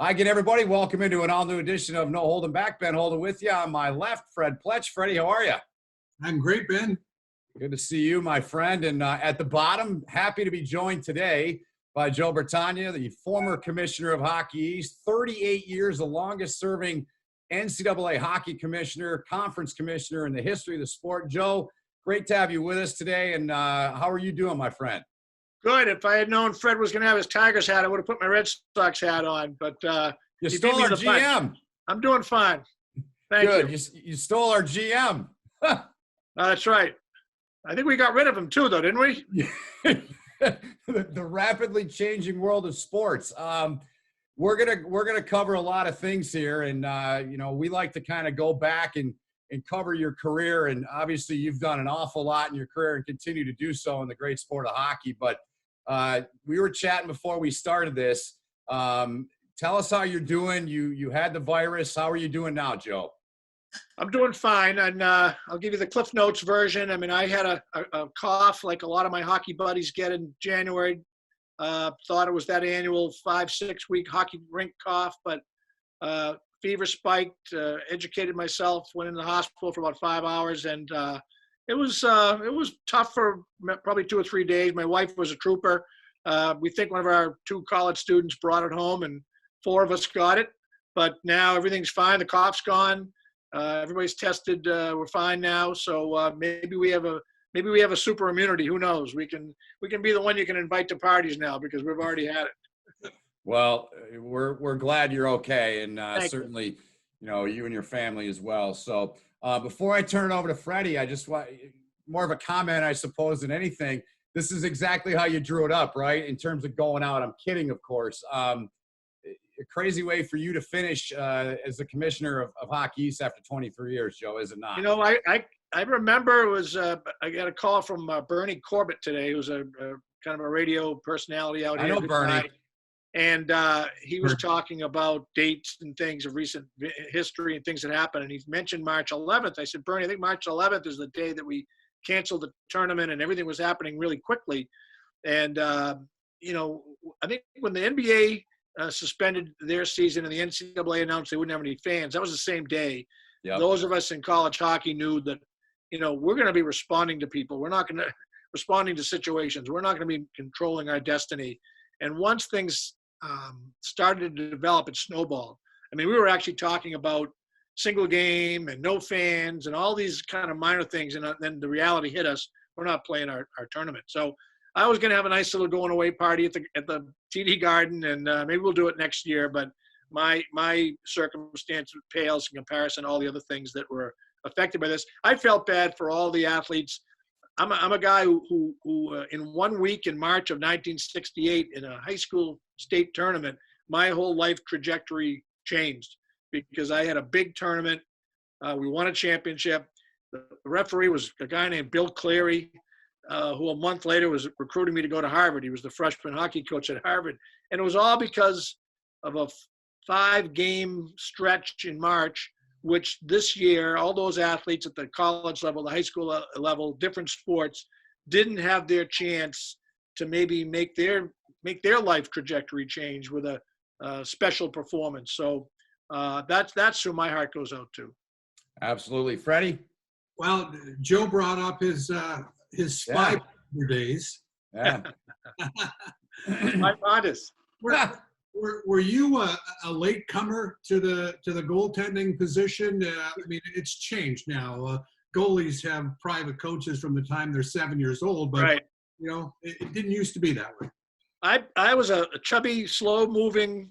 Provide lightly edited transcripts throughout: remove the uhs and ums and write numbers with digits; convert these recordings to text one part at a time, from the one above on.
Hi again, everybody. Welcome into an all-new edition of No Holden Back. Ben Holden with you. On my left, Fred Pletsch. Freddie, how are you? I'm great, Ben. Good to see you, my friend. And at the bottom, happy to be joined today by Joe Bertagna, the former Commissioner of Hockey East, 38 years, the longest-serving NCAA Hockey Commissioner, Conference Commissioner in the history of the sport. Joe, great to have you with us today. And how are you doing, my friend? Good. If I had known Fred was going to have his Tigers hat, I would have put my Red Sox hat on. But you stole our GM. Punch. I'm doing fine. Thank you. Good. You stole our GM. That's right. I think we got rid of him too, though, didn't we? the rapidly changing world of sports. We're gonna cover a lot of things here, and we like to kind of go back and cover your career. And obviously, you've done an awful lot in your career and continue to do so in the great sport of hockey. But we were chatting before we started this. Tell us how you're doing. You had the virus. How are you doing now, Joe? I'm doing fine, and I'll give you the Cliff Notes version. I mean, I had a cough like a lot of my hockey buddies get in January. Thought it was that annual 5-6 week hockey rink cough, but fever spiked. Educated myself, went in the hospital for about 5 hours, and it was tough for probably 2 or 3 days. My wife was a trooper. We think one of our 2 college students brought it home, and 4 of us got it. But now everything's fine. The cough's gone. Everybody's tested. We're fine now. So maybe we have a super immunity. Who knows? We can be the one you can invite to parties now because we've already had it. Well, we're glad you're okay, and certainly, you. You and your family as well. So before I turn it over to Freddie, I just want more of a comment, I suppose, than anything. This is exactly how you drew it up, right? In terms of going out. I'm kidding, of course. A crazy way for you to finish as the Commissioner of Hockey East after 23 years, Joe, is it not? I remember it was I got a call from Bernie Corbett today, who's a kind of a radio personality out here. I know Bernie. And he was talking about dates and things of recent history and things that happened. And he mentioned March 11th. I said, Bernie, I think March 11th is the day that we canceled the tournament and everything was happening really quickly. And, I think when the NBA suspended their season and the NCAA announced they wouldn't have any fans, that was the same day. Yep. Those of us in college hockey knew that, we're going to be responding to people. We're not going to responding to situations. We're not going to be controlling our destiny. And once things started to develop, it snowballed. I mean, we were actually talking about single game and no fans and all these kind of minor things. And then the reality hit us. We're not playing our tournament. So I was going to have a nice little going away party at the TD Garden, and maybe we'll do it next year. But my circumstance pales in comparison to all the other things that were affected by this. I felt bad for all the athletes. I'm a guy who in 1 week in March of 1968 in a high school state tournament, my whole life trajectory changed because I had a big tournament. We won a championship. The referee was a guy named Bill Cleary, who a month later was recruiting me to go to Harvard. He was the freshman hockey coach at Harvard. And it was all because of a 5-game stretch in March, which this year, all those athletes at the college level, the high school level, different sports, didn't have their chance to maybe make their life trajectory change with a special performance. So that's who my heart goes out to. Absolutely. Freddie? Well, Joe brought up his spy days. Yeah. My modest. Were you a late comer to the goaltending position? I mean, it's changed now. Goalies have private coaches from the time they're 7 years old, but right. It didn't used to be that way. I was a chubby, slow-moving,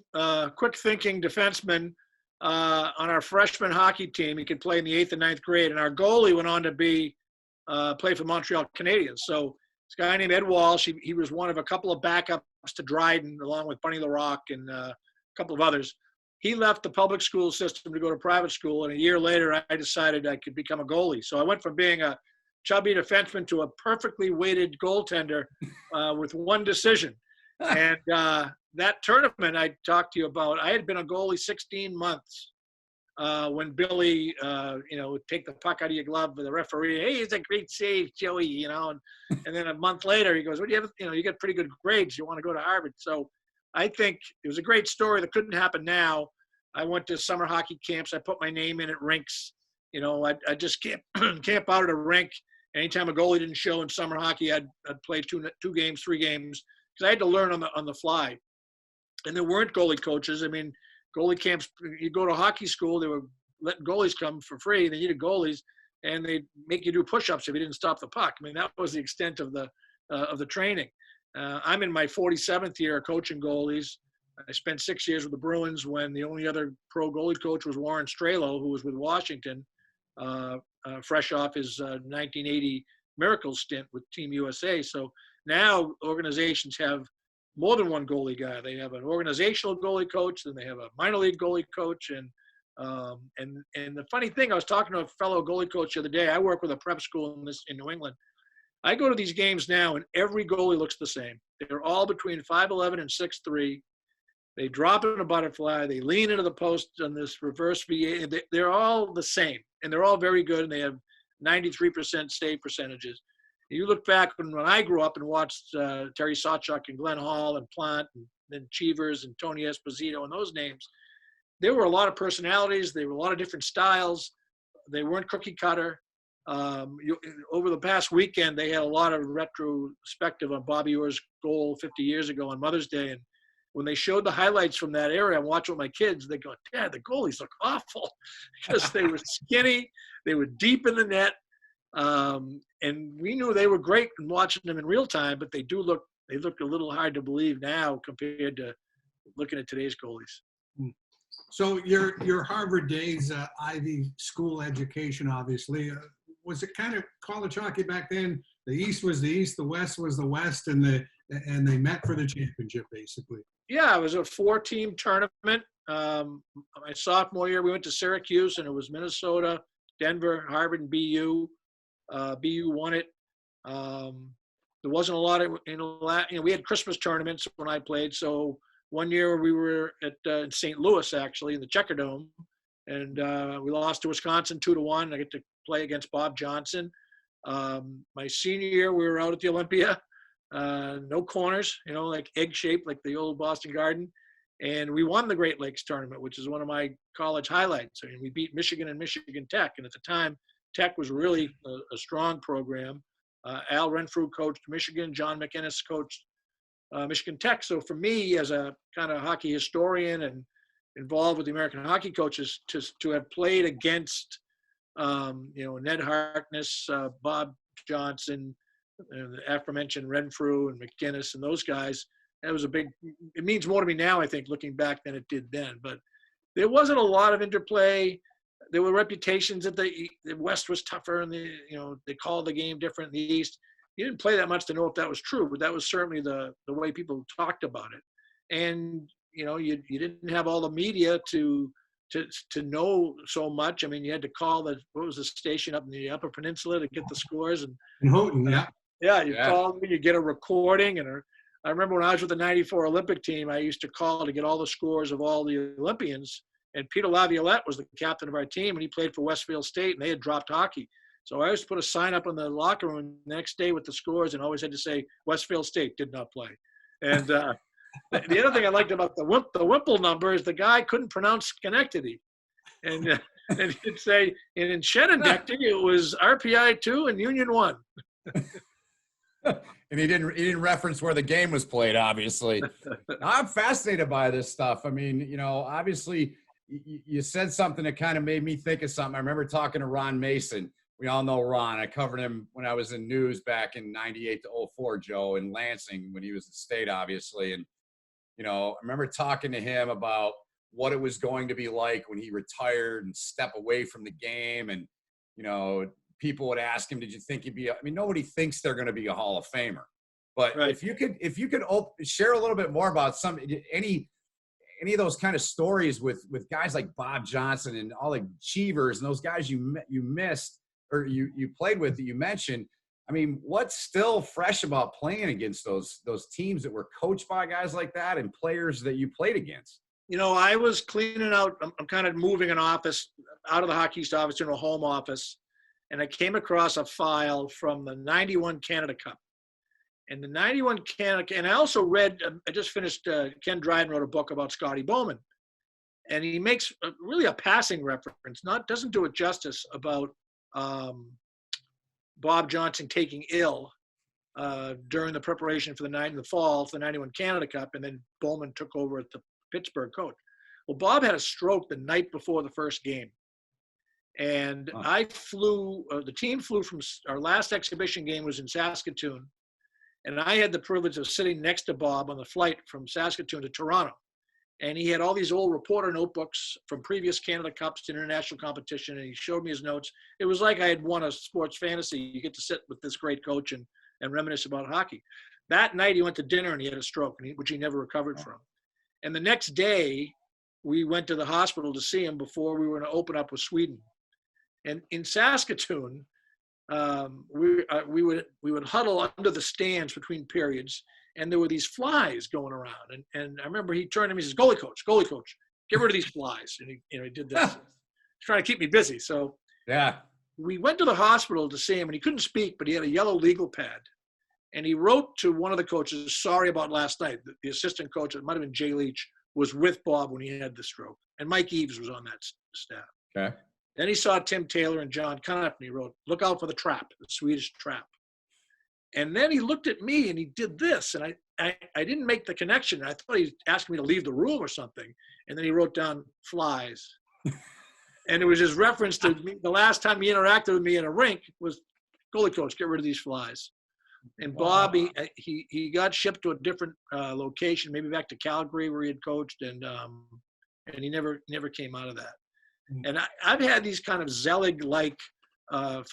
quick-thinking defenseman on our freshman hockey team. He could play in the 8th and 9th grade, and our goalie went on to play for Montreal Canadiens. So this guy named Ed Walsh, he was one of a couple of backups to Dryden, along with Bunny LaRock and a couple of others. He left the public school system to go to private school, and a year later, I decided I could become a goalie. So I went from being a chubby defenseman to a perfectly weighted goaltender with one decision. And that tournament I talked to you about, I had been a goalie 16 months when Billy, would take the puck out of your glove with the referee. Hey, it's a great save, Joey, and then a month later he goes, "What do you have? You get pretty good grades. You want to go to Harvard." So I think it was a great story that couldn't happen now. I went to summer hockey camps. I put my name in at rinks. You know, I just camp out at a rink. Anytime a goalie didn't show in summer hockey, I'd play two games, 3 games, because I had to learn on the fly. And there weren't goalie coaches. I mean, goalie camps, you go to hockey school, they were letting goalies come for free. They needed goalies, and they'd make you do push-ups if you didn't stop the puck. I mean, that was the extent of the training. I'm in my 47th year of coaching goalies. I spent 6 years with the Bruins when the only other pro goalie coach was Warren Strelo, who was with Washington, fresh off his 1980 Miracles stint with Team USA. So now organizations have more than one goalie guy. They have an organizational goalie coach, then they have a minor league goalie coach, and the funny thing, I was talking to a fellow goalie coach the other day. I work with a prep school in New England. I go to these games now, and every goalie looks the same. They're all between 5'11" and 6'3". They drop in a butterfly. They lean into the post on this reverse VA. They're all the same, and they're all very good, and they have 93% save percentages. You look back when I grew up and watched Terry Sawchuk and Glenn Hall and Plant and then Cheevers and Tony Esposito and those names, there were a lot of personalities. There were a lot of different styles. They weren't cookie cutter. Over the past weekend, they had a lot of retrospective on Bobby Orr's goal 50 years ago on Mother's Day. And when they showed the highlights from that area, I'm watching with my kids, they go, Dad, the goalies look awful, because they were skinny. They were deep in the net. And we knew they were great in watching them in real time, but they look a little hard to believe now compared to looking at today's goalies. So your Harvard days, Ivy school education, obviously, was it kind of college hockey back then? The East was the East, the West was the West, and they met for the championship, basically. Yeah, it was a 4-team tournament. My sophomore year, we went to Syracuse, and it was Minnesota, Denver, Harvard, and BU. BU won it. There wasn't a lot of, we had Christmas tournaments when I played. So one year we were at St. Louis, actually, in the Checker Dome, and we lost to Wisconsin 2-1. I get to play against Bob Johnson. My senior year, we were out at the Olympia, no corners, like egg-shaped, like the old Boston Garden. And we won the Great Lakes tournament, which is one of my college highlights. I mean, we beat Michigan and Michigan Tech, and at the time, Tech was really a strong program. Al Renfrew coached Michigan. John McInnes coached Michigan Tech. So for me, as a kind of hockey historian and involved with the American hockey coaches, to have played against, Ned Harkness, Bob Johnson, the aforementioned Renfrew and McInnes and those guys, it means more to me now, I think, looking back than it did then. But there wasn't a lot of interplay. There were reputations that the West was tougher, and they called the game different in the East. You didn't play that much to know if that was true, but that was certainly the way people talked about it. And you didn't have all the media to know so much. I mean, you had to call what was the station up in the Upper Peninsula to get the scores, and Holden, yeah. Yeah, you call them, you get a recording, and I remember when I was with the '94 Olympic team, I used to call to get all the scores of all the Olympians. And Peter Laviolette was the captain of our team, and he played for Westfield State, and they had dropped hockey. So I always put a sign up in the locker room the next day with the scores, and always had to say Westfield State did not play. And the other thing I liked about the Wimple number is the guy couldn't pronounce Schenectady, and he'd say, and in Shenandoah it was RPI 2 and Union 1. And he didn't reference where the game was played, obviously. I'm fascinated by this stuff. I mean, obviously you said something that kind of made me think of something. I remember talking to Ron Mason. We all know Ron. I covered him when I was in news back in 98 to 04, Joe, in Lansing when he was at State, obviously. And, I remember talking to him about what it was going to be like when he retired and step away from the game. And, people would ask him, did you think he'd be, nobody thinks they're going to be a Hall of Famer. But right. if you could share a little bit more about any of those kind of stories with guys like Bob Johnson and all the Cheevers and those guys you missed or you played with that you mentioned. I mean, what's still fresh about playing against those teams that were coached by guys like that and players that you played against? I was cleaning out. I'm kind of moving an office out of the Hockey East office into a home office, and I came across a file from the '91 Canada Cup. And the 91 Canada, and I also read, I just finished, Ken Dryden wrote a book about Scotty Bowman. And he makes really a passing reference, doesn't do it justice, about Bob Johnson taking ill during the preparation for the fall for the 91 Canada Cup, and then Bowman took over at the Pittsburgh coach. Well, Bob had a stroke the night before the first game. And I flew, the team flew from, our last exhibition game was in Saskatoon. And I had the privilege of sitting next to Bob on the flight from Saskatoon to Toronto. And he had all these old reporter notebooks from previous Canada Cups to international competition. And he showed me his notes. It was like I had won a sports fantasy. You get to sit with this great coach and reminisce about hockey. That night he went to dinner and he had a stroke, which he never recovered from. And the next day we went to the hospital to see him before we were going to open up with Sweden. And in Saskatoon, we would huddle under the stands between periods, and there were these flies going around. And I remember he turned to me and says, goalie coach, get rid of these flies. And he did this. He's trying to keep me busy. So yeah, we went to the hospital to see him, and he couldn't speak, but he had a yellow legal pad. And he wrote to one of the coaches, sorry about last night. The assistant coach, it might have been Jay Leach, was with Bob when he had the stroke. And Mike Eves was on that staff. Okay. Then he saw Tim Taylor and John Cunniff, and he wrote, look out for the trap, the Swedish trap. And then he looked at me and he did this. And I didn't make the connection. I thought he was asking me to leave the room or something. And then he wrote down flies. And it was his reference to me, the last time he interacted with me in a rink was, goalie coach, get rid of these flies. And Bob, he got shipped to a different location, maybe back to Calgary where he had coached, and he never came out of that. And I've had these kind of Zelig-like,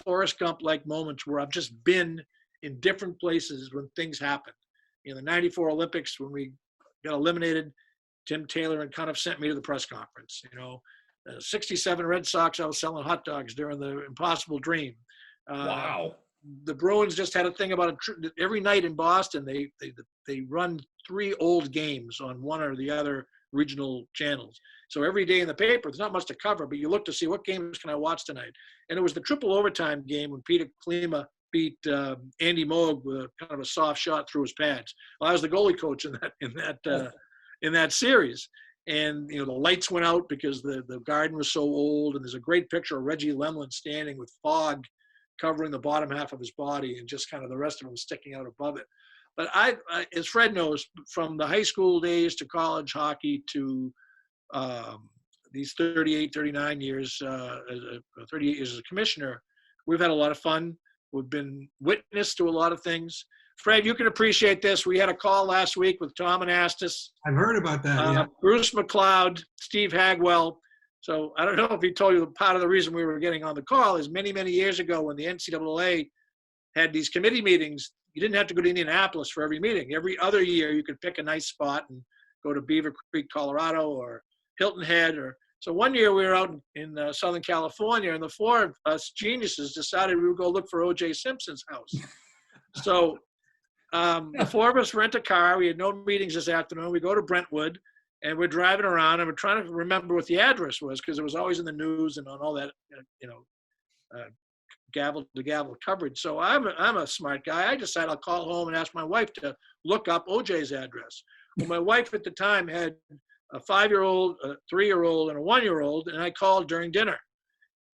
Forrest Gump-like moments where I've just been in different places when things happen. In the '94 Olympics, when we got eliminated, Tim Taylor and Cunniff sent me to the press conference. 67 Red Sox, I was selling hot dogs during the Impossible Dream. Wow. The Bruins just had a thing about every night in Boston, they run 3 old games on one or the other regional channels. So every day in the paper, there's not much to cover, but you look to see what games can I watch tonight. And it was the triple overtime game when Peter Klima beat Andy Moog with kind of a soft shot through his pads. Well, I was the goalie coach in that series. And the lights went out because the garden was so old. And there's a great picture of Reggie Lemlin standing with fog covering the bottom half of his body and just kind of the rest of him sticking out above it. But I as Fred knows, from the high school days to college hockey to these 38, 39 years, 38 years as a commissioner, we've had a lot of fun. We've been witness to a lot of things. Fred, you can appreciate this. We had a call last week with Tom Anastas. I've heard about that. Yeah. Bruce McLeod, Steve Hagwell. So I don't know if he told you part of the reason we were getting on the call is many, many years ago when the NCAA had these committee meetings, you didn't have to go to Indianapolis for every meeting. Every other year you could pick a nice spot and go to Beaver Creek, Colorado, or Hilton Head. So one year we were out in Southern California, and the 4 of us geniuses decided we would go look for O.J. Simpson's house. So the 4 of us rent a car. We had no meetings this afternoon. We go to Brentwood, and we're driving around, and we're trying to remember what the address was because it was always in the news and on all that, gavel-to-gavel coverage. So I'm a smart guy. I decided I'll call home and ask my wife to look up OJ's address. Well, my wife at the time had a 5-year-old, a 3-year-old, and a 1-year-old, and I called during dinner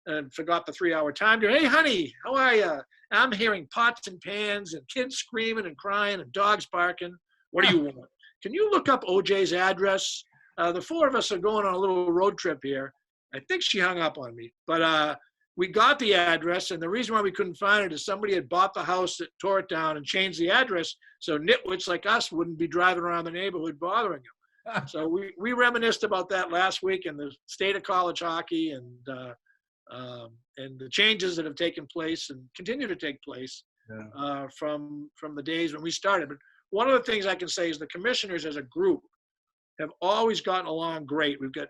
and forgot the 3-hour time. Hey, honey, how are you? I'm hearing pots and pans and kids screaming and crying and dogs barking. What do you want? Can you look up OJ's address? The 4 of us are going on a little road trip here. I think she hung up on me, but we got the address, and the reason why we couldn't find it is somebody had bought the house that tore it down and changed the address so nitwits like us wouldn't be driving around the neighborhood bothering them. So we reminisced about that last week and the state of college hockey and the changes that have taken place and continue to take place from the days when we started. But one of the things I can say is the commissioners as a group have always gotten along great. We've got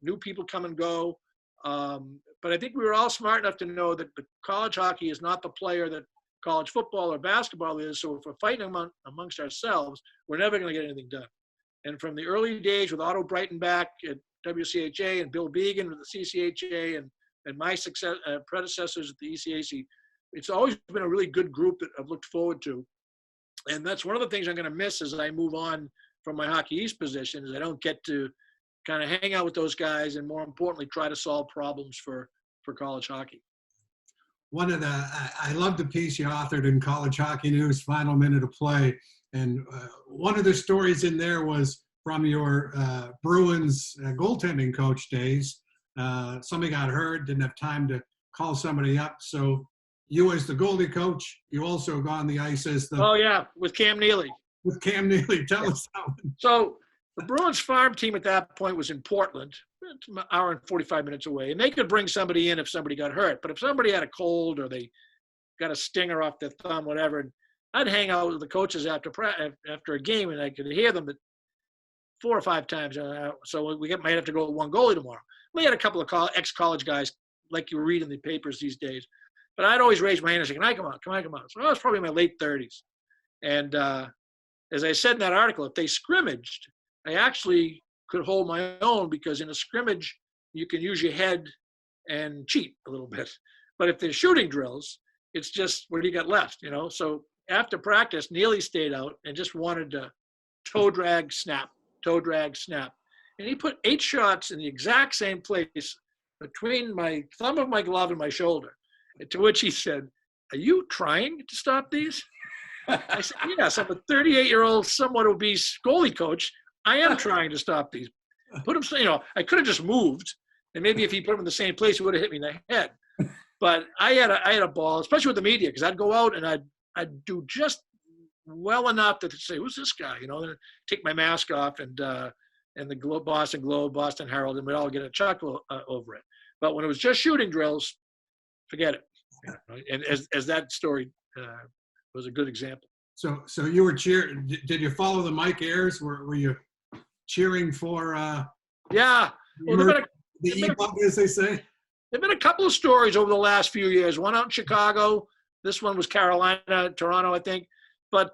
new people come and go. But I think we were all smart enough to know that the college hockey is not the player that college football or basketball is. So if we're fighting amongst ourselves, we're never going to get anything done. And from the early days with Otto Breitenbach at WCHA and Bill Began with the CCHA and my predecessors at the ECAC, it's always been a really good group that I've looked forward to. And that's one of the things I'm going to miss as I move on from my Hockey East position, is I don't get to kind of hang out with those guys and, more importantly, try to solve problems for college hockey. I love the piece you authored in College Hockey News, Final Minute of Play. And one of the stories in there was from your Bruins goaltending coach days. Somebody got hurt, didn't have time to call somebody up. So you, as the goalie coach, you also got on the ice as the... Oh, yeah, with Cam Neely. With Cam Neely. Tell us that one. So the Bruins farm team at that point was in Portland. It's an hour and 45 minutes away. And they could bring somebody in if somebody got hurt. But if somebody had a cold or they got a stinger off their thumb, whatever, I'd hang out with the coaches after a game, and I could hear them 4 or 5 times. So we might have to go with one goalie tomorrow. We had a couple of ex-college guys, like you read in the papers these days. But I'd always raise my hand and say, can I come on? Can I come on? So I was probably in my late 30s. And as I said in that article, if they scrimmaged, I actually could hold my own, because in a scrimmage, you can use your head and cheat a little bit. But if they're shooting drills, it's just, what do you got left, you know? So after practice, Neely stayed out and just wanted to toe drag, snap. And he put 8 shots in the exact same place between my thumb of my glove and my shoulder. To which he said, "Are you trying to stop these?" I said, "Yes, I'm a 38-year-old, somewhat obese goalie coach. I am trying to stop these." Put him, you know, I could have just moved, and maybe if he put him in the same place, he would have hit me in the head. But I had a ball, especially with the media, because I'd go out and I'd do just well enough to say, "Who's this guy?" You know, and take my mask off, and the Boston Globe, Boston Herald, and we'd all get a chuckle over it. But when it was just shooting drills, forget it. And as that story was a good example. So you were cheering. Did you follow the Mike Ayers? Were you cheering for? Yeah. Well, the E-bug, as they say. There've been a couple of stories over the last few years. One out in Chicago. This one was Carolina, Toronto, I think. But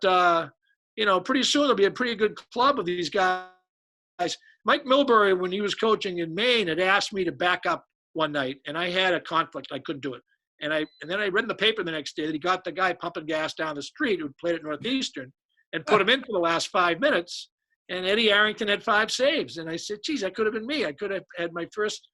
you know, pretty soon there'll be a pretty good club of these guys. Mike Milbury, when he was coaching in Maine, had asked me to back up one night, and I had a conflict. I couldn't do it. And then I read in the paper the next day that he got the guy pumping gas down the street who played at Northeastern and put him in for the last 5 minutes. And Eddie Arrington had 5 saves. And I said, geez, that could have been me. I could have had my first,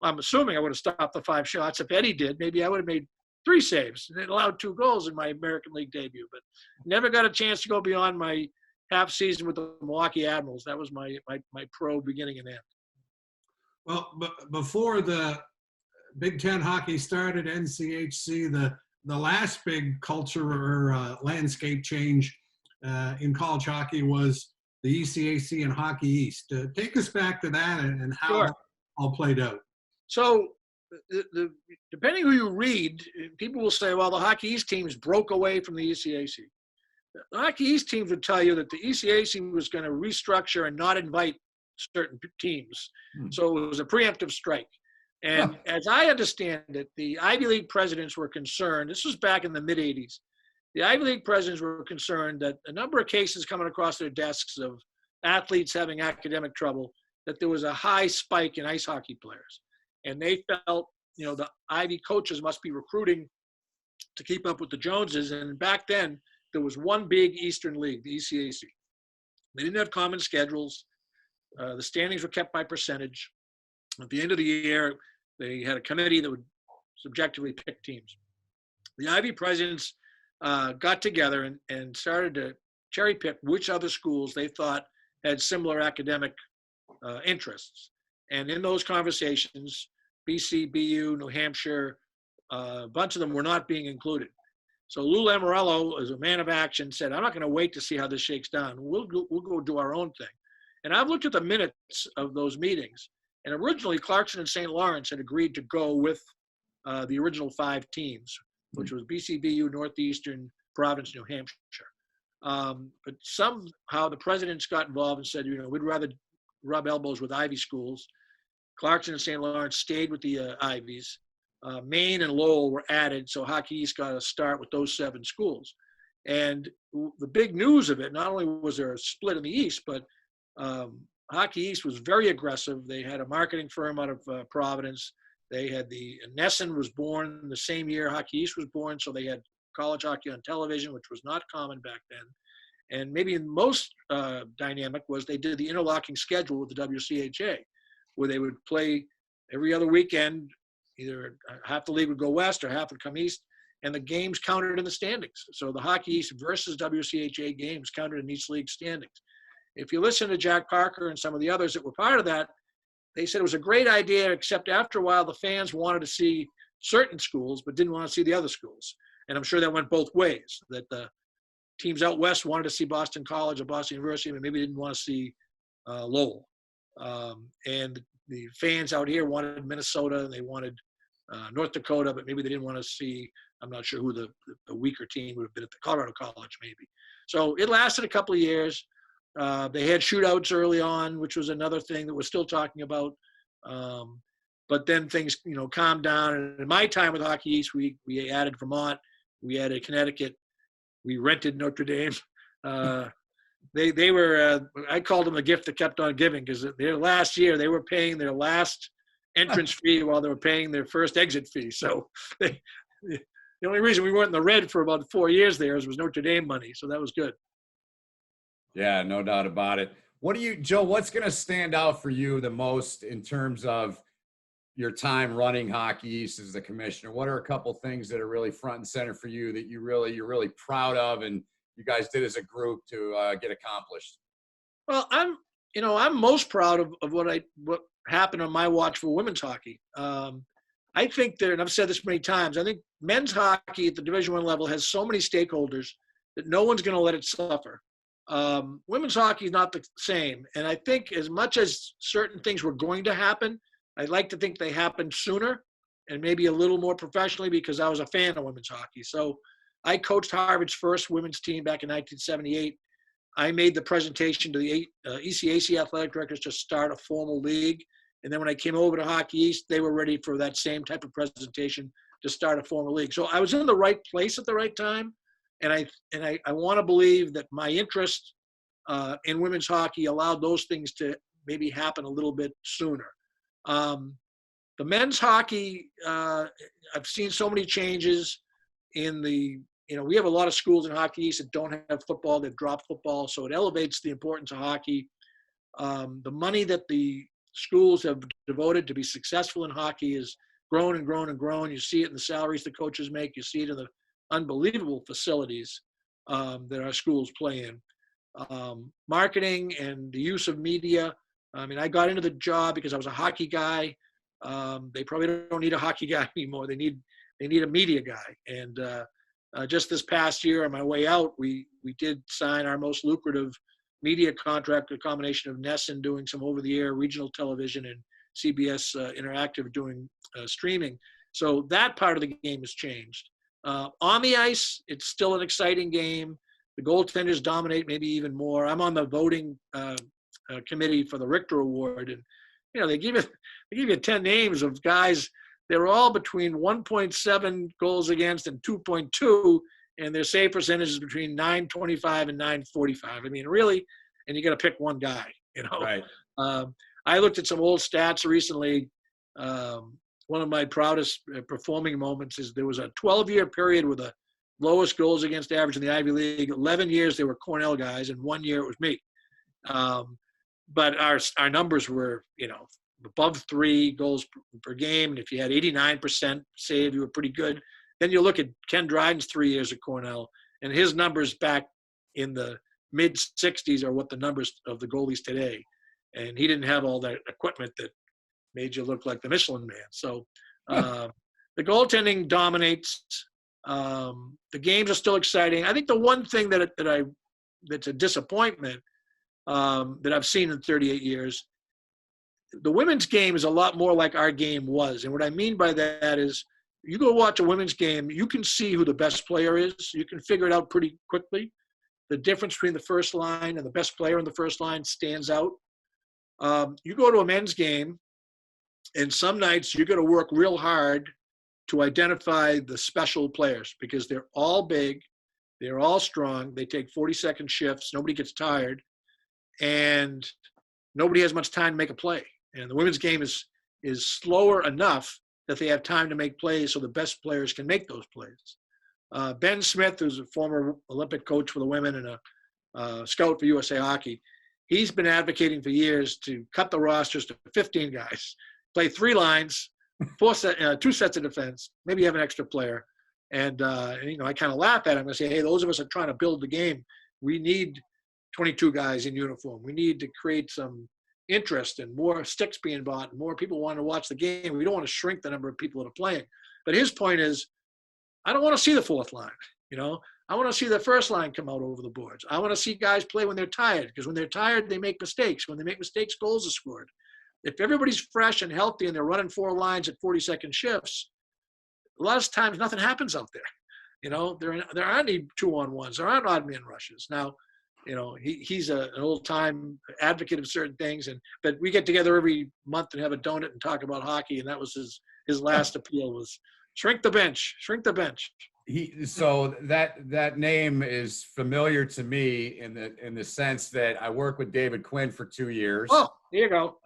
I'm assuming I would have stopped the 5 shots. If Eddie did, maybe I would have made 3 saves. And it allowed 2 goals in my American League debut. But never got a chance to go beyond my half season with the Milwaukee Admirals. That was my pro beginning and end. Well, but before the Big Ten hockey started, NCHC, the last big culture or landscape change in college hockey was the ECAC and Hockey East. Take us back to that and how Sure. that all played out. So depending who you read, people will say, well, the Hockey East teams broke away from the ECAC. The Hockey East teams would tell you that the ECAC was going to restructure and not invite certain teams. So it was a preemptive strike. And as I understand it, the Ivy League presidents were concerned, this was back in the mid-'80s, the Ivy League presidents were concerned that a number of cases coming across their desks of athletes having academic trouble, that there was a high spike in ice hockey players. And they felt, you know, the Ivy coaches must be recruiting to keep up with the Joneses. And back then, there was one big Eastern League, the ECAC. They didn't have common schedules. The standings were kept by percentage. At the end of the year, they had a committee that would subjectively pick teams. The Ivy presidents got together and started to cherry pick which other schools they thought had similar academic interests. And in those conversations, BC, BU, New Hampshire, a bunch of them were not being included. So Lou Lamorello, as a man of action, said, I'm not going to wait to see how this shakes down. We'll go do our own thing. And I've looked at the minutes of those meetings. And originally, Clarkson and St. Lawrence had agreed to go with the original 5 teams, which was BCBU, Northeastern, Providence, New Hampshire. But somehow the presidents got involved and said, you know, we'd rather rub elbows with Ivy schools. Clarkson and St. Lawrence stayed with the Ivies. Maine and Lowell were added, so Hockey East got a start with those 7 schools. And the big news of it, not only was there a split in the East, but Hockey East was very aggressive. They had a marketing firm out of Providence. They had Nesson was born the same year Hockey East was born, so they had college hockey on television, which was not common back then. And maybe most dynamic was they did the interlocking schedule with the WCHA, where they would play every other weekend. Either half the league would go west or half would come east, and the games counted in the standings. So the Hockey East versus WCHA games counted in each league's standings. If you listen to Jack Parker and some of the others that were part of that, they said it was a great idea, except after a while the fans wanted to see certain schools but didn't want to see the other schools. And I'm sure that went both ways, that the teams out west wanted to see Boston College or Boston University, but maybe didn't want to see Lowell. And the fans out here wanted Minnesota, and they wanted North Dakota, but maybe they didn't want to see, I'm not sure who the weaker team would have been at the Colorado College maybe. So it lasted a couple of years. They had shootouts early on, which was another thing that we're still talking about. But then things, calmed down. And in my time with Hockey East, we added Vermont, we added Connecticut, we rented Notre Dame. They were, I called them a gift that kept on giving, because their last year they were paying their last entrance fee while they were paying their first exit fee. So the only reason we weren't in the red for about 4 years there was Notre Dame money. So that was good. Yeah, no doubt about it. Joe, what's going to stand out for you the most in terms of your time running Hockey East as the commissioner? What are a couple things that are really front and center for you that you're really proud of and you guys did as a group to get accomplished? Well, I'm most proud of what happened on my watch for women's hockey. I think and I've said this many times, I think men's hockey at the Division I level has so many stakeholders that no one's going to let it suffer. Women's hockey is not the same. And I think as much as certain things were going to happen, I'd like to think they happened sooner and maybe a little more professionally, because I was a fan of women's hockey. So I coached Harvard's first women's team back in 1978. I made the presentation to the ECAC athletic directors to start a formal league. And then when I came over to Hockey East, they were ready for that same type of presentation to start a formal league. So I was in the right place at the right time. And I want to believe that my interest in women's hockey allowed those things to maybe happen a little bit sooner. The men's hockey, I've seen so many changes in we have a lot of schools in Hockey East that don't have football. They've dropped football. So it elevates the importance of hockey. The money that the schools have devoted to be successful in hockey has grown and grown and grown. You see it in the salaries the coaches make. You see it in the unbelievable facilities that our schools play in. Marketing and the use of media. I mean, I got into the job because I was a hockey guy. They probably don't need a hockey guy anymore. They need a media guy. And just this past year on my way out, we did sign our most lucrative media contract, a combination of Nesson doing some over-the-air regional television and CBS Interactive doing streaming. So that part of the game has changed. On the ice, it's still an exciting game. The goaltenders dominate maybe even more. I'm on the voting committee for the Richter Award, and they give you 10 names of guys. They're all between 1.7 goals against and 2.2, and their save percentage is between 925 and 945. I mean, really, and you got to pick one guy. Right. I looked at some old stats recently. One of my proudest performing moments is there was a 12-year period with the lowest goals against average in the Ivy League. 11 years they were Cornell guys, and 1 year it was me. But our numbers were, above 3 goals per game. And if you had 89% save, you were pretty good. Then you look at Ken Dryden's 3 years at Cornell, and his numbers back in the mid-60s are what the numbers of the goalies today. And he didn't have all that equipment that made you look like the Michelin Man. So the goaltending dominates. The games are still exciting. I think the one thing that's a disappointment that I've seen in 38 years, the women's game is a lot more like our game was. And what I mean by that is you go watch a women's game, you can see who the best player is. You can figure it out pretty quickly. The difference between the first line and the best player in the first line stands out. You go to a men's game, and some nights you got to work real hard to identify the special players, because they're all big, they're all strong, they take 40-second shifts, nobody gets tired, and nobody has much time to make a play. And the women's game is slower enough that they have time to make plays so the best players can make those plays. Ben Smith, who's a former Olympic coach for the women and a scout for USA Hockey. He's been advocating for years to cut the rosters to 15 guys, play 3 lines, 2 sets of defense, maybe have an extra player. And I kind of laugh at him and say, hey, those of us that are trying to build the game, we need 22 guys in uniform. We need to create some interest and more sticks being bought and more people want to watch the game. We don't want to shrink the number of people that are playing. But his point is, I don't want to see the 4th line. I want to see the first line come out over the boards. I want to see guys play when they're tired, because when they're tired, they make mistakes. When they make mistakes, goals are scored. If everybody's fresh and healthy and they're running 4 lines at 40-second shifts, a lot of times nothing happens out there. There aren't any 2-on-1s. There aren't odd man rushes. Now, he's an old-time advocate of certain things, but we get together every month and have a donut and talk about hockey, and that was his last appeal was shrink the bench. So that name is familiar to me in the sense that I worked with David Quinn for 2 years. Oh, there you go.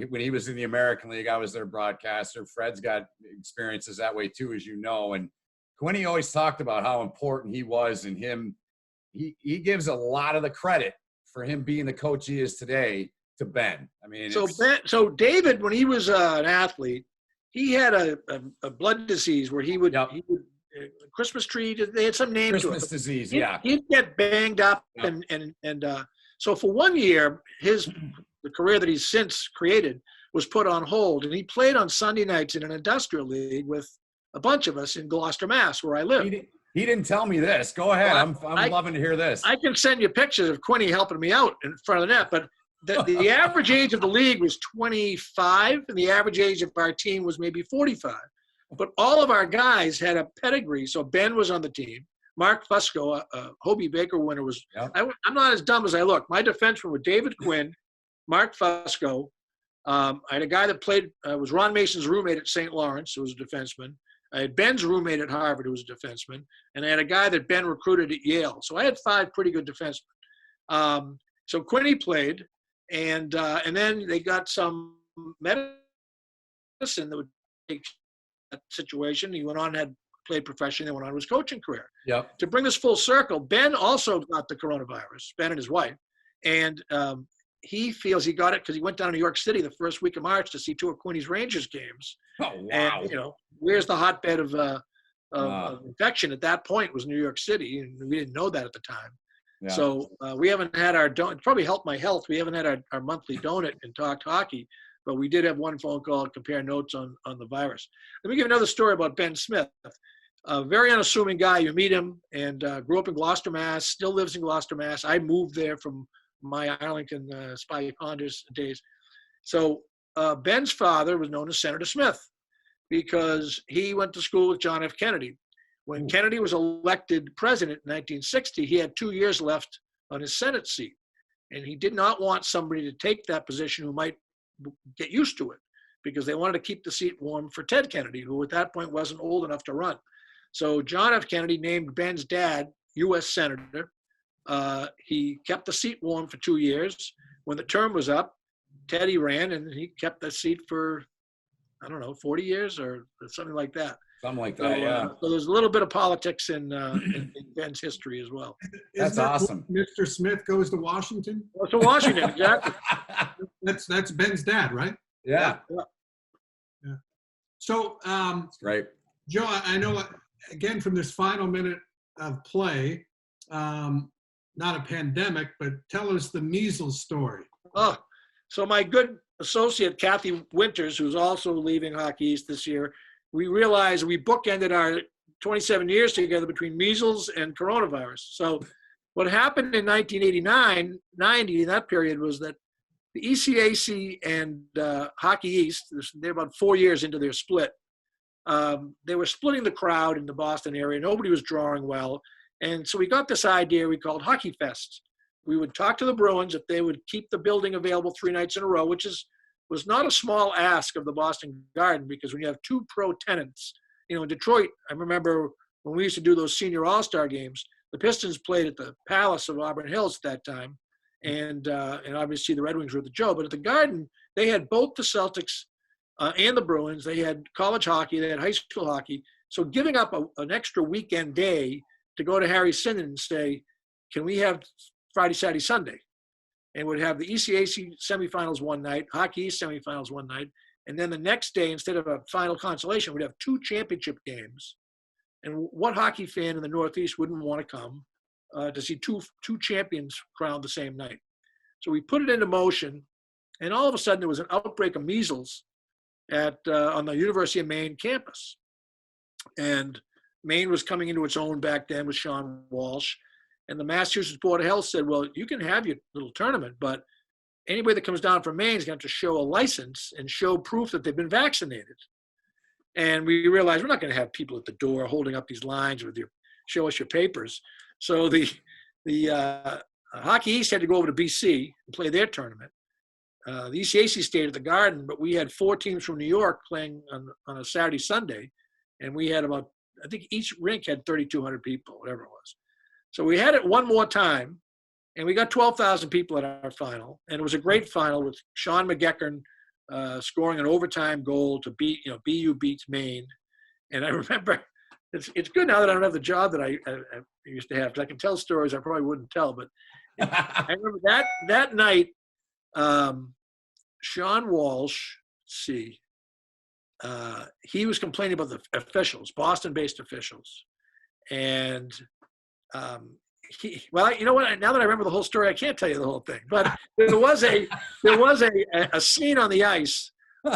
When he was in the American League, I was their broadcaster. Fred's got experiences that way too, as you know. And Quinny always talked about how important he was, and he gives a lot of the credit for him being the coach he is today to Ben. I mean, so David, when he was an athlete, he had a blood disease where he would Christmas tree. They had some name to it. Christmas disease, yeah. He'd get banged up, and so for 1 year, the career that he's since created was put on hold, and he played on Sunday nights in an industrial league with a bunch of us in Gloucester, Mass, where I live. He didn't tell me this. Go ahead. I'm loving to hear this. I can send you pictures of Quinny helping me out in front of the net, but the average age of the league was 25, and the average age of our team was maybe 45. But all of our guys had a pedigree. So Ben was on the team. Mark Fusco, a Hobie Baker winner, was. Yep. I'm not as dumb as I look. My defensemen were David Quinn, Mark Fusco. I had a guy that played, was Ron Mason's roommate at St. Lawrence, who was a defenseman. I had Ben's roommate at Harvard, who was a defenseman. And I had a guy that Ben recruited at Yale. So I had 5 pretty good defensemen. So Quinny played, and then they got some medicine that would take that situation. He went on, had played professionally, and went on to his coaching career. Yep. To bring this full circle, Ben also got the coronavirus, Ben and his wife. And he feels he got it because he went down to New York City the first week of March to see 2 of Quinny's Rangers games. Oh, wow. And, where's the hotbed of infection at that point was New York City, and we didn't know that at the time. Yeah. So we haven't had our donut. It probably helped my health. We haven't had our monthly donut and talked hockey, but we did have one phone call and compare notes on the virus. Let me give another story about Ben Smith. A very unassuming guy. You meet him, and grew up in Gloucester, Mass, still lives in Gloucester, Mass. I moved there from my Arlington, Spivey Ponders days. So Ben's father was known as Senator Smith because he went to school with John F. Kennedy. When Kennedy was elected president in 1960, he had 2 years left on his Senate seat. And he did not want somebody to take that position who might get used to it, because they wanted to keep the seat warm for Ted Kennedy, who at that point wasn't old enough to run. So John F. Kennedy named Ben's dad U.S. Senator. He kept the seat warm for 2 years. When the term was up, Teddy ran, and he kept the seat for, 40 years or something like that. Something like that, yeah. So there's a little bit of politics in Ben's history as well. That's awesome. Mr. Smith goes to Washington? To Washington, exactly. That's Ben's dad, right? Yeah. So, right. Joe, I know, again, from this final minute of play, not a pandemic, but tell us the measles story. Oh, so my good associate, Kathy Winters, who's also leaving Hockey East this year, we realized we bookended our 27 years together between measles and coronavirus. So what happened in 1989, 90, in that period, was that the ECAC and Hockey East, they're about 4 years into their split. They were splitting the crowd in the Boston area. Nobody was drawing well. And so we got this idea we called Hockey Fest. We would talk to the Bruins if they would keep the building available 3 nights in a row, which was not a small ask of the Boston Garden, because when you have 2 pro tenants, in Detroit, I remember when we used to do those senior all-star games, the Pistons played at the Palace of Auburn Hills at that time. And obviously the Red Wings were at the Joe, but at the Garden, they had both the Celtics and the Bruins. They had college hockey, they had high school hockey. So giving up an extra weekend day to go to Harry Sinden and say, can we have Friday, Saturday, Sunday, and would have the ECAC semifinals one night, Hockey East semifinals one night, and then the next day, instead of a final consolation, we'd have 2 championship games. And what hockey fan in the Northeast wouldn't want to come to see two champions crowned the same night? So we put it into motion, and all of a sudden there was an outbreak of measles on the University of Maine campus. And Maine was coming into its own back then with Sean Walsh. And the Massachusetts Board of Health said, well, you can have your little tournament, but anybody that comes down from Maine is going to have to show a license and show proof that they've been vaccinated. And we realized we're not going to have people at the door holding up these lines with show us your papers. So the Hockey East had to go over to BC and play their tournament. The ECAC stayed at the Garden, but we had 4 teams from New York playing on a Saturday, Sunday. And we had about, I think each rink had 3,200 people, whatever it was. So we had it one more time, and we got 12,000 people at our final. And it was a great final with Sean McGeckern scoring an overtime goal to beat, BU beats Maine. And I remember, it's good now that I don't have the job that I used to have, because I can tell stories I probably wouldn't tell. But I remember that night, Sean Walsh, he was complaining about the officials, Boston-based officials. And you know what? Now that I remember the whole story, I can't tell you the whole thing. But there was a scene on the ice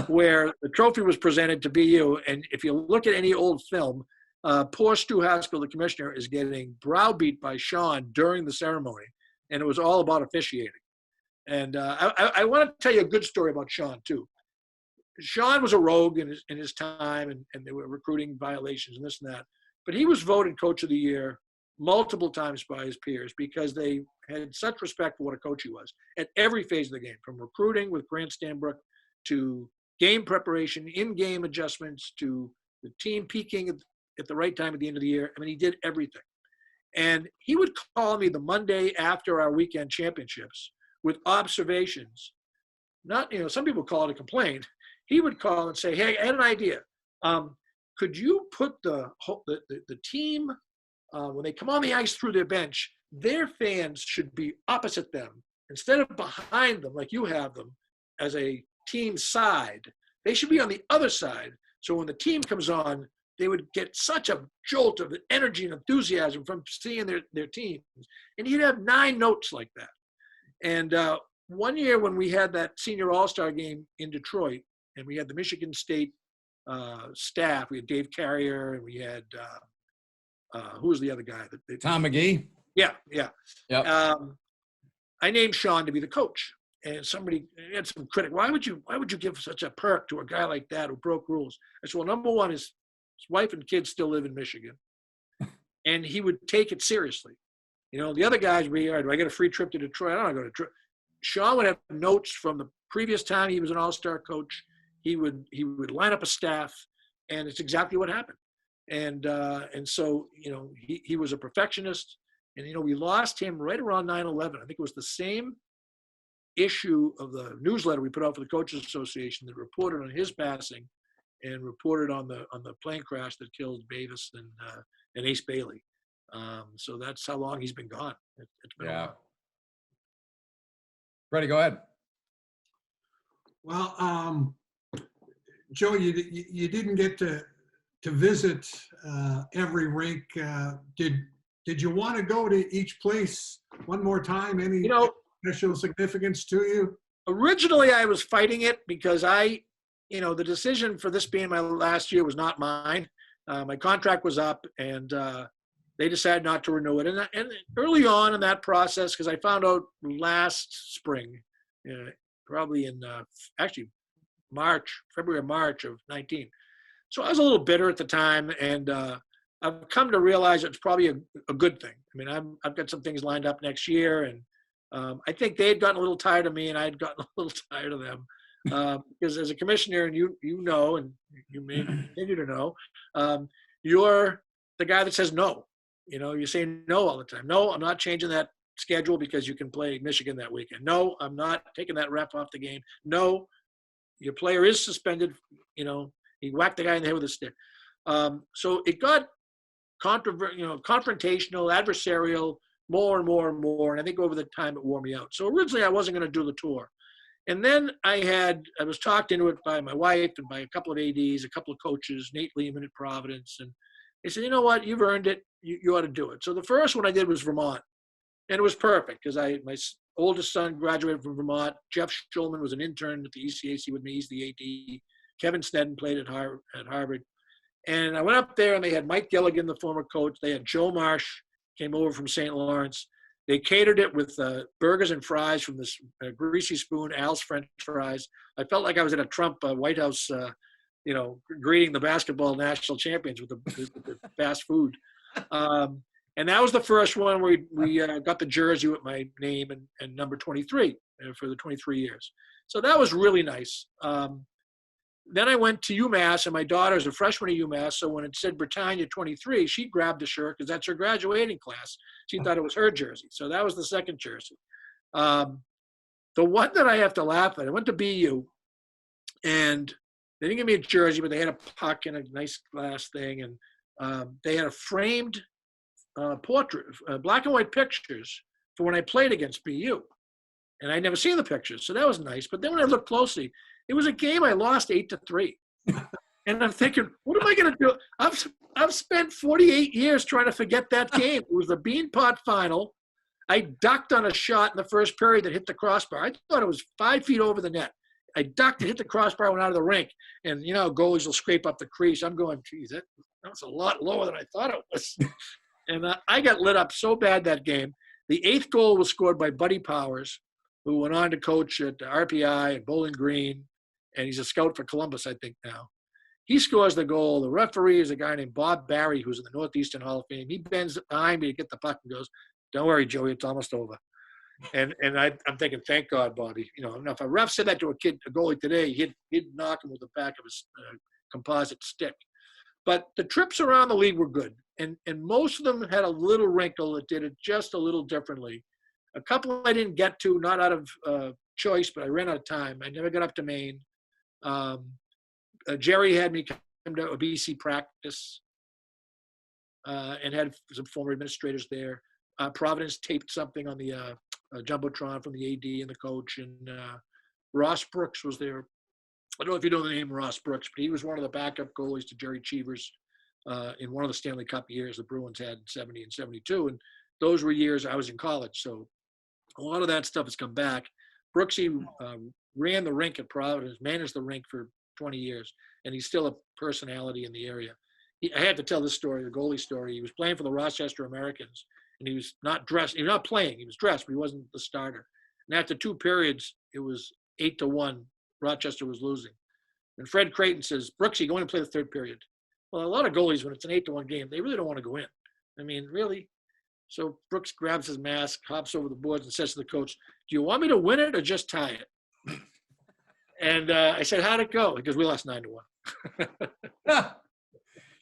where the trophy was presented to BU, and if you look at any old film, poor Stu Haskell, the commissioner, is getting browbeat by Sean during the ceremony, and it was all about officiating. And I want to tell you a good story about Sean too. Sean was a rogue in his time, and there were recruiting violations and this and that. But he was voted Coach of the Year multiple times by his peers because they had such respect for what a coach he was at every phase of the game, from recruiting with Grant Stanbrook to game preparation, in-game adjustments, to the team peaking at the right time at the end of the year. I mean, he did everything. And he would call me the Monday after our weekend championships with observations. Not, some people call it a complaint. He would call and say, hey, I had an idea. Could you put the team, when they come on the ice through their bench, their fans should be opposite them instead of behind them like you have them as a team side. They should be on the other side. So when the team comes on, they would get such a jolt of energy and enthusiasm from seeing their teams. And he'd have 9 notes like that. And one year when we had that senior all-star game in Detroit, and we had the Michigan State staff, we had Dave Carrier, and we had who was the other guy? Tom McGee? Yeah. Yep. I named Sean to be the coach. And somebody had some critic. Why would you give such a perk to a guy like that who broke rules? I said, well, number one, his wife and kids still live in Michigan. And he would take it seriously. The other guys would be, all right, do I get a free trip to Detroit? I don't want to go to Detroit. Sean would have notes from the previous time he was an all-star coach. He would line up a staff, and it's exactly what happened. And so, he was a perfectionist. And, we lost him right around 9/11. I think it was the same issue of the newsletter we put out for the Coaches Association that reported on his passing and reported on the plane crash that killed Bavis and Ace Bailey. So that's how long he's been gone. It's been a while. Freddie, go ahead. Well, Joe, you didn't get to visit every rink. Did you want to go to each place one more time? Any special significance to you? Originally, I was fighting it because the decision for this being my last year was not mine. My contract was up, and they decided not to renew it. And early on in that process, because I found out last spring, probably in February or March of 19. So I was a little bitter at the time, and I've come to realize it's probably a good thing. I mean, I've got some things lined up next year, and I think they had gotten a little tired of me, and I had gotten a little tired of them. Because as a commissioner, and you know, and you may continue to know, you're the guy that says no. You say no all the time. No, I'm not changing that schedule because you can play Michigan that weekend. No, I'm not taking that ref off the game. No, your player is suspended. He whacked the guy in the head with a stick. So it got confrontational, adversarial more and more and more. And I think over the time it wore me out. So originally I wasn't going to do the tour. And then I was talked into it by my wife and by a couple of ADs, a couple of coaches, Nate Lehman at Providence. And they said, you know what, you've earned it. You ought to do it. So the first one I did was Vermont. And it was perfect because my oldest son graduated from Vermont. Jeff Schulman was an intern at the ECAC with me. He's the AD. Kevin Sneddon played at Harvard. And I went up there, and they had Mike Gilligan, the former coach. They had Joe Marsh, came over from St. Lawrence. They catered it with burgers and fries from this Greasy Spoon, Al's French fries. I felt like I was at a Trump White House, greeting the basketball national champions with the fast food. And that was the first one where we got the jersey with my name and number 23 for the 23 years. So that was really nice. Then I went to UMass, and my daughter's a freshman at UMass, so when it said Bertagna 23, she grabbed the shirt because that's her graduating class. She thought it was her jersey. So that was the second jersey. The one that I have to laugh at, I went to BU, and they didn't give me a jersey, but they had a puck and a nice glass thing, and they had a framed portrait, black and white pictures for when I played against BU. And I'd never seen the pictures, so that was nice. But then when I looked closely, it was a game I lost 8-3. And I'm thinking, what am I going to do? I've spent 48 years trying to forget that game. It was the Beanpot final. I ducked on a shot in the first period that hit the crossbar. I thought it was 5 feet over the net. I ducked and hit the crossbar, went out of the rink. And, goalies will scrape up the crease. I'm going, geez, that was a lot lower than I thought it was. And I got lit up so bad that game. The 8th goal was scored by Buddy Powers, who went on to coach at RPI and Bowling Green, and he's a scout for Columbus, I think, now. He scores the goal. The referee is a guy named Bob Barry, who's in the Northeastern Hall of Fame. He bends behind me to get the puck and goes, "Don't worry, Joey, it's almost over." And I'm thinking, thank God, Bobby. Now if a ref said that to a goalie today, he'd knock him with the back of his composite stick. But the trips around the league were good, and most of them had a little wrinkle that did it just a little differently. A couple I didn't get to, not out of choice, but I ran out of time. I never got up to Maine. Jerry had me come to a BC practice and had some former administrators there. Providence taped something on the Jumbotron from the AD and the coach, and Ross Brooks was there. I don't know if you know the name Ross Brooks, but he was one of the backup goalies to Jerry Cheevers in one of the Stanley Cup years the Bruins had in 70 and 72. And those were years I was in college. So a lot of that stuff has come back. Brooksy ran the rink at Providence, managed the rink for 20 years, and he's still a personality in the area. I had to tell this story, the goalie story. He was playing for the Rochester Americans, and he was not dressed. He was not playing. He was dressed, but he wasn't the starter. And after 2 periods, it was 8-1. Rochester was losing. And Fred Creighton says, "Brooksy, go in and play the 3rd period." Well, a lot of goalies, when it's an 8-1 game, they really don't want to go in. I mean, really? So Brooks grabs his mask, hops over the boards, and says to the coach, "Do you want me to win it or just tie it?" And I said, "How'd it go?" Because we lost 9-1.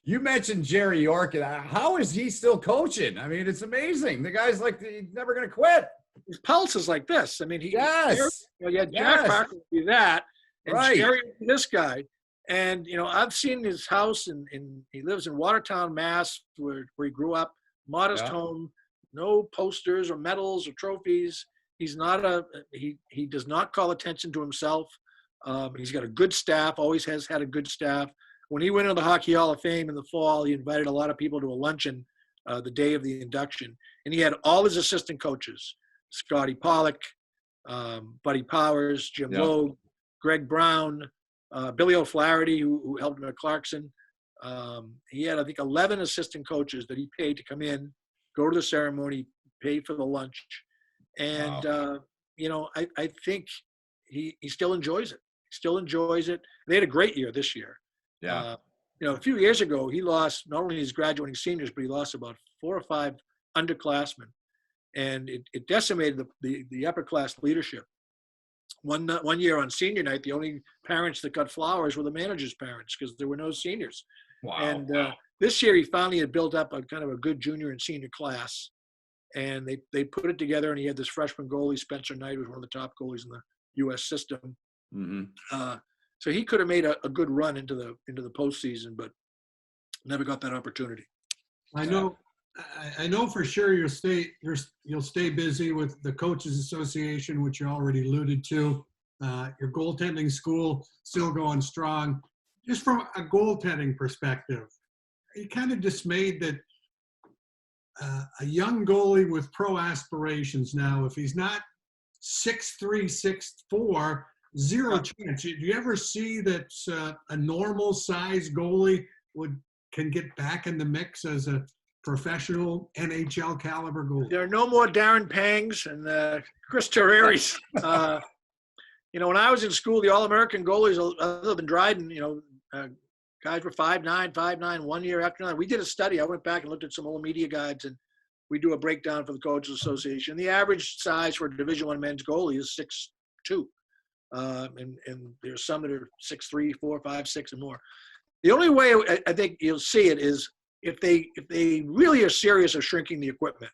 You mentioned Jerry York. How is he still coaching? I mean, it's amazing. The guy's like, he's never going to quit. His pulse is like this. I mean, yes. Jack Parker would be that, and right. Jerry would be this guy. And, I've seen his house, and he lives in Watertown, Mass, where he grew up. Modest home, no posters or medals or trophies. He's not he does not call attention to himself. He's got a good staff, always has had a good staff. When he went into the Hockey Hall of Fame in the fall, he invited a lot of people to a luncheon the day of the induction. And he had all his assistant coaches, Scotty Pollock, Buddy Powers, Jim Logue, Greg Brown, Billy O'Flaherty, who helped him at Clarkson. He had, I think, 11 assistant coaches that he paid to come in, go to the ceremony, pay for the lunch. And, I think he still enjoys it. He still enjoys it. They had a great year this year. Yeah. A few years ago, he lost not only his graduating seniors, but he lost about 4 or 5 underclassmen. And it decimated the upper class leadership. One year on senior night, the only parents that got flowers were the manager's parents because there were no seniors. Wow. And this year he finally had built up a kind of a good junior and senior class, and they put it together. And he had this freshman goalie, Spencer Knight, who was one of the top goalies in the U.S. system. Mm-hmm. So he could have made a good run into the postseason, but never got that opportunity. I know I know for sure you'll stay busy with the Coaches Association, which you already alluded to. Your goaltending school still going strong. Just from a goaltending perspective, are you kind of dismayed that a young goalie with pro aspirations now, if he's not 6'3", 6'4", zero chance? Do you ever see that a normal size goalie can get back in the mix as a professional NHL caliber goalie? There are no more Darren Pangs and Chris Terreris. When I was in school, the All-American goalies, other than Dryden, guys were 5'9", 1 year after another. We did a study. I went back and looked at some old media guides, and we do a breakdown for the Coaches Association. The average size for a Division I men's goalie is 6'2", and there's some that are 6'3", 4, 5, 6, and more. The only way I think you'll see it is if they really are serious of shrinking the equipment.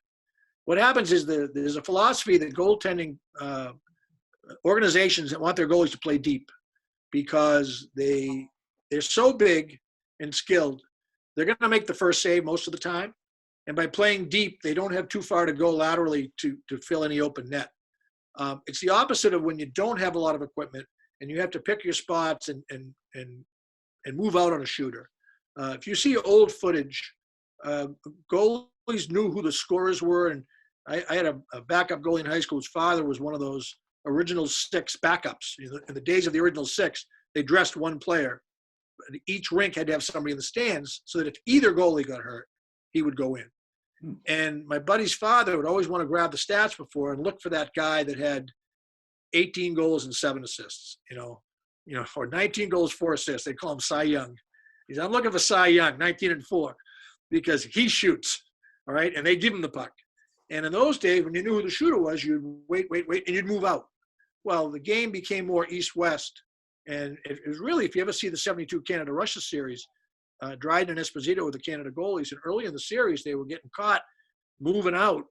What happens is there's a philosophy that goaltending organizations that want their goalies to play deep because they're so big and skilled, they're going to make the first save most of the time. And by playing deep, they don't have too far to go laterally to fill any open net. It's the opposite of when you don't have a lot of equipment and you have to pick your spots and move out on a shooter. If you see old footage, goalies knew who the scorers were. And I had a backup goalie in high school whose father was one of those original 6 backups. In the days of the original 6, they dressed one player. Each rink had to have somebody in the stands so that if either goalie got hurt, he would go in. And my buddy's father would always want to grab the stats before and look for that guy that had 18 goals and 7 assists, or 19 goals, 4 assists. They call him Cy Young. He said, I'm looking for Cy Young, 19 and 4, because he shoots, all right? And they give him the puck. And in those days, when you knew who the shooter was, you'd wait, and you'd move out. Well, the game became more east-west. And it was really, if you ever see the 72 Canada-Russia series, Dryden and Esposito were the Canada goalies. And early in the series, they were getting caught moving out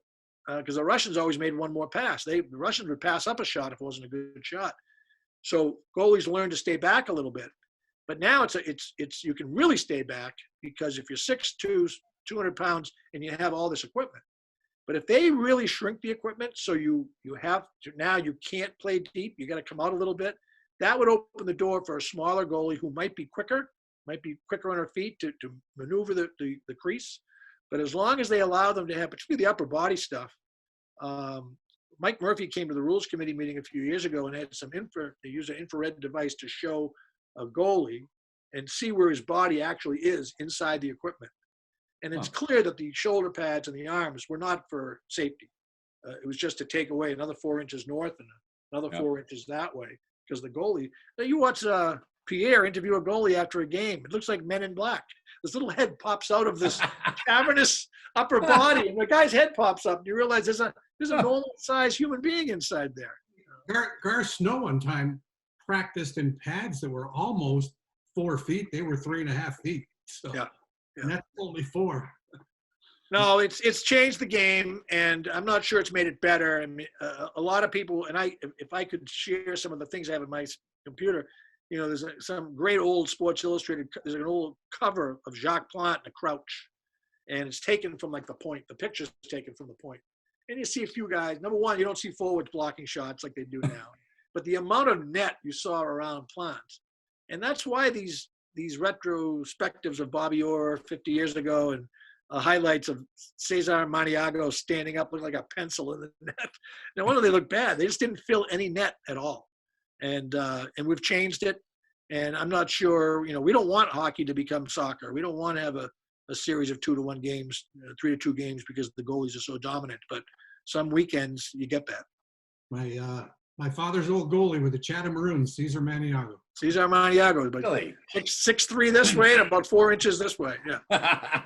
because the Russians always made one more pass. The Russians would pass up a shot if it wasn't a good shot. So goalies learned to stay back a little bit. But now it's you can really stay back because if you're 6'2", 200 pounds, and you have all this equipment. But if they really shrink the equipment so you have to, now you can't play deep, you got to come out a little bit, that would open the door for a smaller goalie who might be quicker on her feet to maneuver the crease. But as long as they allow them to have, particularly the upper body stuff, Mike Murphy came to the rules committee meeting a few years ago and had they used an infrared device to show a goalie and see where his body actually is inside the equipment. And it's clear that the shoulder pads and the arms were not for safety. It was just to take away another 4 inches north and another 4 inches that way. Because the goalie, now you watch Pierre interview a goalie after a game. It looks like Men in Black. This little head pops out of this cavernous upper body, and the guy's head pops up, and you realize there's a normal-sized human being inside there. Gar Snow one time practiced in pads that were almost 4 feet. They were 3.5 feet. So, and that's only 4. No, it's changed the game, and I'm not sure it's made it better. I mean, a lot of people, and if I could share some of the things I have in my computer, there's some great old Sports Illustrated. There's an old cover of Jacques Plante and a crouch, and it's taken from like the point. The picture's taken from the point, and you see a few guys. Number one, you don't see forwards blocking shots like they do now, but the amount of net you saw around Plante, and that's why these retrospectives of Bobby Orr 50 years ago and highlights of Cesar Maniago standing up looking like a pencil in the net. No wonder they look bad. They just didn't fill any net at all. And we've changed it. And I'm not sure, we don't want hockey to become soccer. We don't want to have a series of 2-1 games, 3-2 games because the goalies are so dominant. But some weekends you get that. My father's old goalie with the Chatham Maroons, Cesar Maniago. Cesar Maniago, but Really? 6'3" this way and about 4 inches this way. Yeah.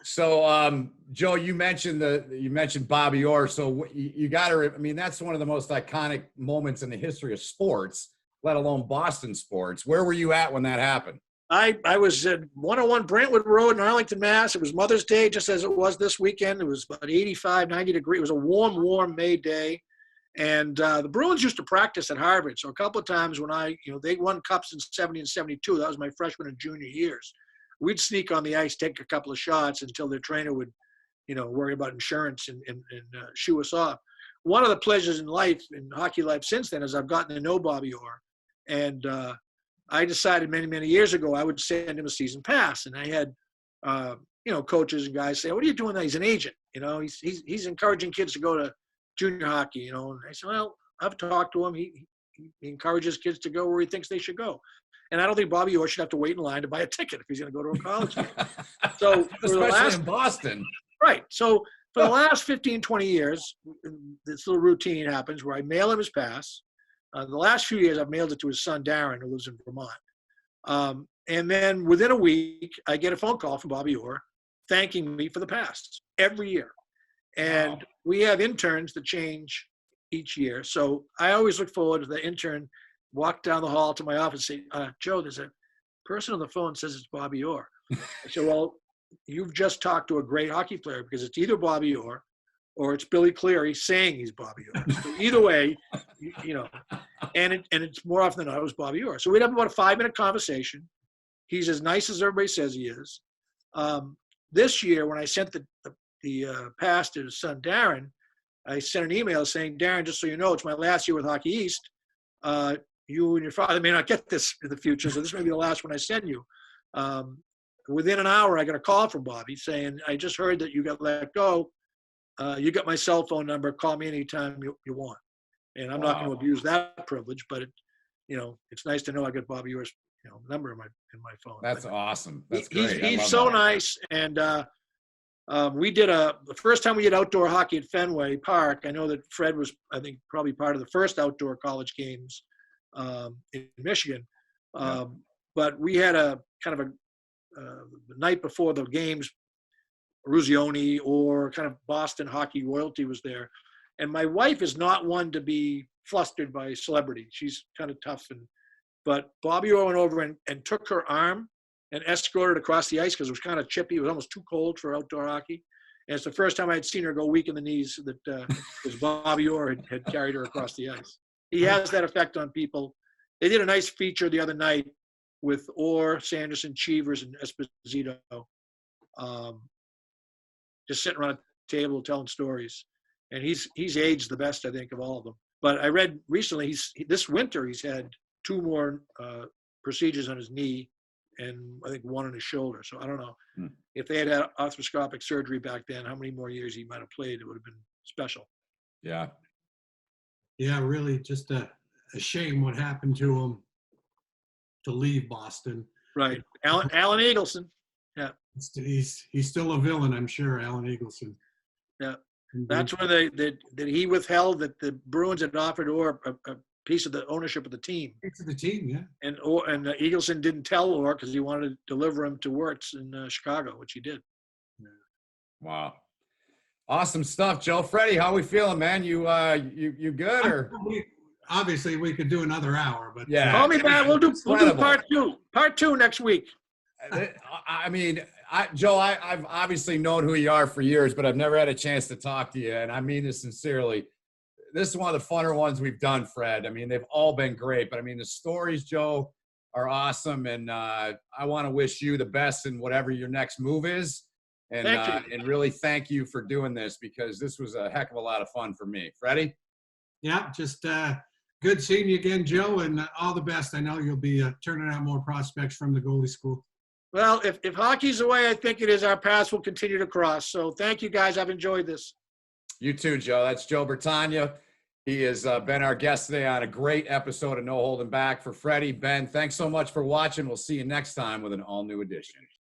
So, Joe, you mentioned Bobby Orr. So you got to. I mean, that's one of the most iconic moments in the history of sports, let alone Boston sports. Where were you at when that happened? I was at 101 Brentwood Road in Arlington, Mass. It was Mother's Day, just as it was this weekend. It was about 85, 90 degrees. It was a warm May day. And the Bruins used to practice at Harvard. So a couple of times when they won cups in 70 and 72. That was my freshman and junior years. We'd sneak on the ice, take a couple of shots until their trainer would worry about insurance and shoo us off. One of the pleasures in life, in hockey life since then, is I've gotten to know Bobby Orr. And I decided many, many years ago I would send him a season pass. And I had, coaches and guys say, what are you doing now? He's an agent. He's encouraging kids to go to junior hockey, And I said, well, I've talked to him. He encourages kids to go where he thinks they should go. And I don't think Bobby Orr should have to wait in line to buy a ticket if he's going to go to a college game. So especially in Boston. Right. So for the last 15, 20 years, this little routine happens where I mail him his pass. The last few years, I've mailed it to his son, Darren, who lives in Vermont. And then within a week, I get a phone call from Bobby Orr thanking me for the pass every year. And we have interns that change each year. So I always look forward to the intern walk down the hall to my office and say, Joe, there's a person on the phone says it's Bobby Orr. I said, well, you've just talked to a great hockey player because it's either Bobby Orr or it's Billy Cleary saying he's Bobby Orr. So either way, and it's more often than not, it was Bobby Orr. So we'd have about a 5-minute conversation. He's as nice as everybody says he is. This year, when I sent the pass to his son, Darren, I sent an email saying, Darren, just so you know, it's my last year with Hockey East. You and your father may not get this in the future, so this may be the last one I send you. Within an hour, I got a call from Bobby saying, I just heard that you got let go. You got my cell phone number. Call me anytime you want. And I'm not going to abuse that privilege, but it's nice to know I got Bobby Orr's number in my phone. That's awesome. That's great. He's so nice. And we did the first time we did outdoor hockey at Fenway Park. I know that Fred was, I think, probably part of the first outdoor college games in Michigan. But we had a kind of the night before the games, Ruzioni or kind of Boston hockey royalty was there. And my wife is not one to be flustered by celebrity. She's kind of tough. But Bobby Orr went over and took her arm and escorted across the ice because it was kind of chippy. It was almost too cold for outdoor hockey. And it's the first time I had seen her go weak in the knees that because Bobby Orr had carried her across the ice. He has that effect on people. They did a nice feature the other night with Orr, Sanderson, Cheevers, and Esposito. Just sitting around a table telling stories. And he's aged the best, I think, of all of them. But I read recently, this winter he's had 2 more procedures on his knee and I think 1 on his shoulder. So I don't know. If they had arthroscopic surgery back then, how many more years he might have played, it would have been special. Yeah. Yeah, really just a shame what happened to him to leave Boston. Right. Alan Eagleson. Yeah. He's still a villain, I'm sure, Alan Eagleson. Yeah. That's where that he withheld that the Bruins had offered Orr a piece of the ownership of the team. Piece of the team, yeah. And Eagleson didn't tell Orr because he wanted to deliver him to Wirtz in Chicago, which he did. Yeah. Wow. Awesome stuff, Joe. Freddie, how we feeling, man? You good or? Obviously, we could do another hour, but yeah. Call me back. We'll do part two next week. I mean, Joe, I've obviously known who you are for years, but I've never had a chance to talk to you, and I mean this sincerely. This is one of the funner ones we've done, Fred. I mean, they've all been great, but I mean, the stories, Joe, are awesome, and I want to wish you the best in whatever your next move is, and really thank you for doing this because this was a heck of a lot of fun for me. Freddie? Yeah, just good seeing you again, Joe, and all the best. I know you'll be turning out more prospects from the goalie school. Well, if hockey's the way I think it is, our paths will continue to cross. So thank you, guys. I've enjoyed this. You too, Joe. That's Joe Bertagna. He has been our guest today on a great episode of No Holding Back. For Freddie, Ben, thanks so much for watching. We'll see you next time with an all-new edition.